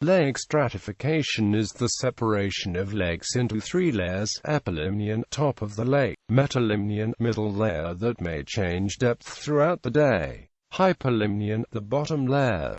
Lake stratification is the separation of lakes into three layers: Epilimnion, top of the lake; Metalimnion, middle layer that may change depth throughout the day; Hypolimnion, the bottom layer.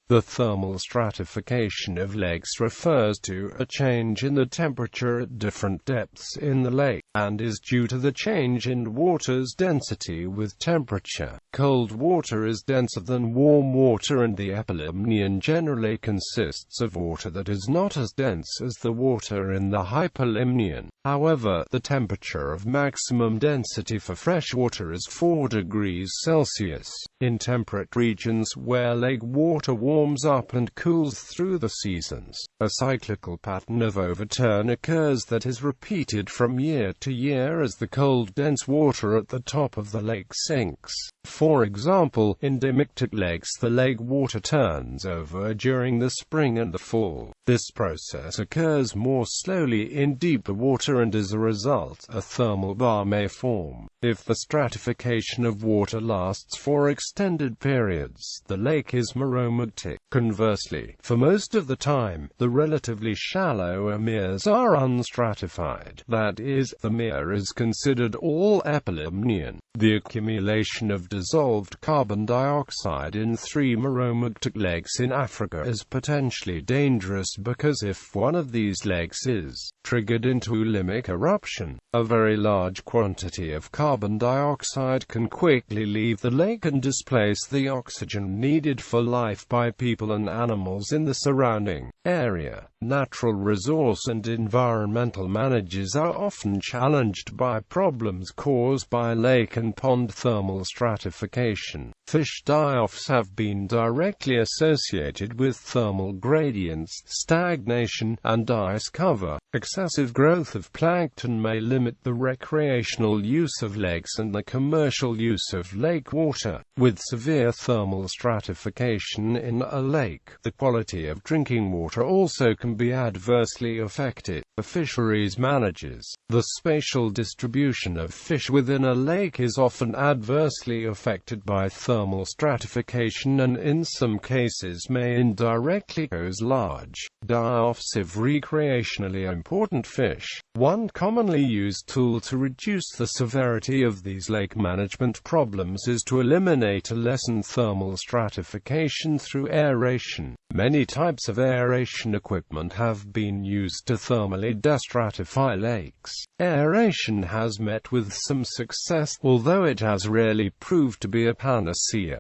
The thermal stratification of lakes refers to a change in the temperature at different depths in the lake, and is due to the change in water's density with temperature. Cold water is denser than warm water, and the Epilimnion generally consists of water that is not as dense as the water in the Hypolimnion. However, the temperature of maximum density for fresh water is 4 degrees Celsius. In temperate regions where lake water warms up and cools through the seasons, a cyclical pattern of overturn occurs that is repeated from year to year as the cold, dense water at the top of the lake sinks. For example, in demictic lakes the lake water turns over during the spring and the fall. This process occurs more slowly in deeper water, and as a result, a thermal bar may form. If the stratification of water lasts for extended periods, the lake is meromagmatic. Conversely, for most of the time, the relatively shallower meres are unstratified. That is, the mere is considered all Epilimnion. The accumulation of dissolved carbon dioxide in 3 meromagmatic lakes in Africa is potentially dangerous because if one of these lakes is triggered into limnic eruption, a very large quantity of carbon dioxide can quickly leave the lake and displace the oxygen needed for life by people and animals in the surrounding area. Natural resource and environmental managers are often challenged by problems caused by lake and pond thermal stratification. Fish die-offs have been directly associated with thermal gradients, stagnation, and ice cover. Excessive growth of plankton may limit the recreational use of lakes and the commercial use of lake water. With severe thermal stratification in a lake, the quality of drinking water also can be adversely affected. For fisheries managers, the spatial distribution of fish within a lake is often adversely affected by thermal stratification, and in some cases may indirectly cause large die-offs of recreationally important fish. One commonly used tool to reduce the severity of these lake management problems is to eliminate or lessen thermal stratification through aeration. Many types of aeration equipment have been used to thermally destratify lakes. Aeration has met with some success, although it has rarely proved to be a panacea.